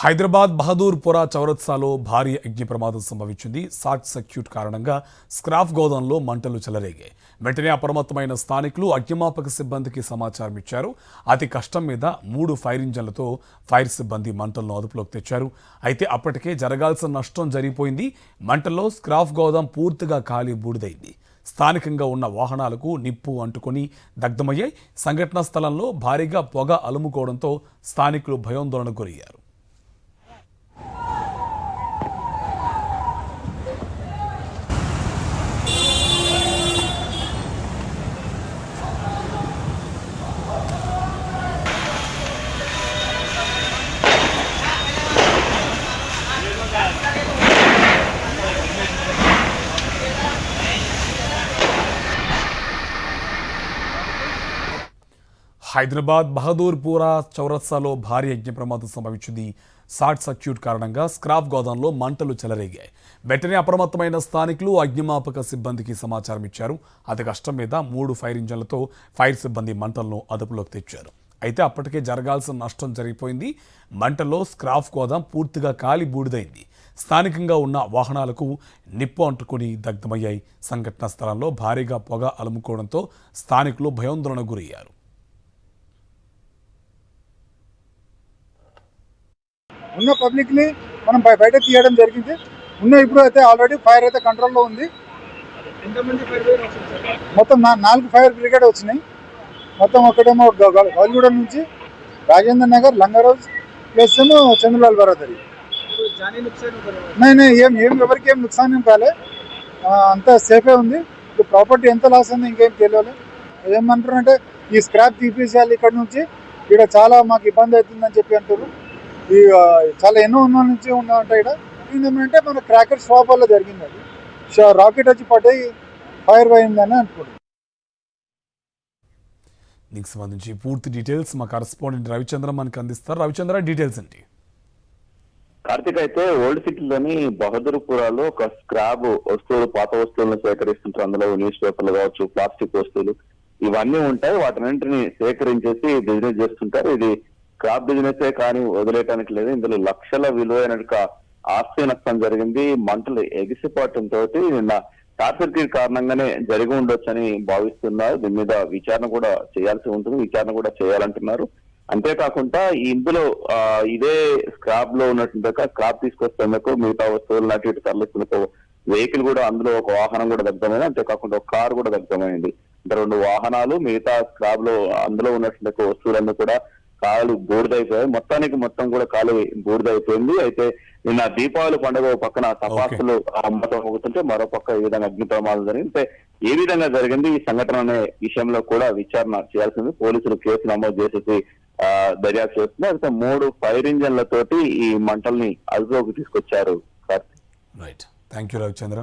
హైదరాబాద్ బహదూర్పురా చౌరస్తాలో భారీ అగ్ని ప్రమాదం సంభవించింది. షార్ట్ సర్క్యూట్ కారణంగా స్క్రాప్ గోదాంలో మంటలు చెలరేగాయి. వెంటనే అప్రమత్తమైన స్థానికులు అగ్నిమాపక సిబ్బందికి సమాచారం ఇచ్చారు. అతి కష్టం మీద 3 ఫైర్ ఇంజన్లతో ఫైర్ సిబ్బంది మంటలను అదుపులోకి తెచ్చారు. అయితే అప్పటికే జరగాల్సిన నష్టం జరిగిపోయింది. మంటల్లో స్క్రాప్ గోదాం పూర్తిగా కాలి బూడిదైంది. స్థానికంగా ఉన్న వాహనాలకు నిప్పు అంటుకొని దగ్ధమయ్యాయి. సంఘటనా స్థలంలో భారీగా పొగ అలుముకోవడంతో స్థానికులు భయాందోళనకు గురయ్యారు. హైదరాబాద్ బహదూర్పురా చౌరస్తాలో భారీ అగ్ని ప్రమాదం సంభవించింది. షార్ట్ సర్క్యూట్ కారణంగా స్క్రాప్ గోదాంలో మంటలు చెలరేగాయి. వెంటనే అప్రమత్తమైన స్థానికులు అగ్నిమాపక సిబ్బందికి సమాచారం ఇచ్చారు. అతి కష్టం మీద 3 ఫైర్ ఇంజన్లతో ఫైర్ సిబ్బంది మంటలను అదుపులోకి తెచ్చారు. అయితే అప్పటికే జరగాల్సిన నష్టం జరిగిపోయింది. మంటల్లో స్క్రాప్ గోదాం పూర్తిగా కాలి బూడిదైంది. స్థానికంగా ఉన్న వాహనాలకు నిప్పు అంటుకుని దగ్ధమయ్యాయి. సంఘటనా స్థలంలో భారీగా పొగ అలుముకోవడంతో స్థానికులు భయాందోళనకు గురయ్యారు. ఉన్న పబ్లిక్ని మనం బయట తీయడం జరిగింది. ఇప్పుడు అయితే ఆల్రెడీ ఫైర్ అయితే కంట్రోల్లో ఉంది. మొత్తం 4 ఫైర్ బ్రిగేడ్ వచ్చినాయి. మొత్తం ఒకటేమో గౌలిగూడెం నుంచి రాజేంద్ర నగర్, లంగరోజ్ ప్లస్ ఏమో చంద్రలాల్ బరాదరి. ఏం ఎవరికి ఏం నుక్సాన్ ఏం కాలే, అంతా సేఫే ఉంది. ఇప్పుడు ప్రాపర్టీ ఎంత లాస్ ఉంది ఇంకేం తెలియదు. ఏమంటారు అంటే ఈ స్క్రాప్ తీసేయాలి ఇక్కడ నుంచి, ఇక్కడ చాలా మాకు ఇబ్బంది అవుతుందని చెప్పి అంటారు. ఈ చాలా ఎన్నో ఉన్న నుంచి ఉన్నాయంట. ఇక్కడ ఏమంటే మన క్రాకర్ షాప్ వల్ల జరిగింది. అది రాకెట్ వచ్చి పడ్డాయి, ఫైర్ అయిందని అనుకుంటున్నాను. దీనికి సంబంధించి పూర్తి డీటెయిల్స్ మా కరెస్పాండెంట్ రవిచంద్ర మనకు అందిస్తారు. రవిచంద్ర, డీటెయిల్స్ ఏంటి? కార్తిక్, అయితే ఓల్డ్ సిటీలోని బహదూర్పురాలో ఒక స్క్రాబ్ వస్తువులు, పాత వస్తువులను సేకరిస్తుంటారు. అందులో న్యూస్ పేపర్లు కావచ్చు, ప్లాస్టిక్ వస్తువులు ఇవన్నీ ఉంటాయి. వాటినంటిని సేకరించేసి బిజినెస్ చేస్తుంటారు. ఇది స్క్రాప్ బిజినెస్ కానీ వదిలేయటానికి లేదు. ఇందులో లక్షల విలువైన ఆస్తి నష్టం జరిగింది. మంటలు ఎగిసిపోవటంతో నిన్న షార్ట్ సర్క్యూట్ కారణంగానే జరిగి ఉండొచ్చని భావిస్తున్నారు. దీని మీద విచారణ కూడా చేయాల్సి ఉంటుంది, విచారణ కూడా చేయాలంటున్నారు. అంతేకాకుండా ఇందులో ఇదే స్క్రాప్ లో ఉన్నట్టు స్క్రాప్ తీసుకొస్తేందుకు మిగతా వస్తువులు నాటి ఇటు తరలిస్తున్న వెహికల్ కూడా, అందులో ఒక వాహనం కూడా దగ్ధమైంది. అంతేకాకుండా ఒక కారు కూడా దగ్ధమైంది. అంటే 2 వాహనాలు, మిగతా స్క్రాప్ లో అందులో ఉన్నటువంటి వస్తువులన్నీ కూడా కాలు బూడిదైపోయాయి. మొత్తం కూడా కాలు బూడిదైపోయింది. అయితే నిన్న దీపావళి పండుగ పక్కన తపాసులు అమ్మతం అవుతుంటే మరో పక్క ఈ విధంగా అగ్ని ప్రమాదం జరిగింది. ఏ విధంగా జరిగింది ఈ సంఘటన అనే విషయంలో కూడా విచారణ చేయాల్సింది. పోలీసులు కేసు నమోదు చేసేసి దర్యాప్తు చేస్తున్నారు. అయితే 3 ఫైర్ ఇంజన్లతోటి ఈ మంటల్ని అదుపులోకి తీసుకొచ్చారు. Right, thank you Ravichandra.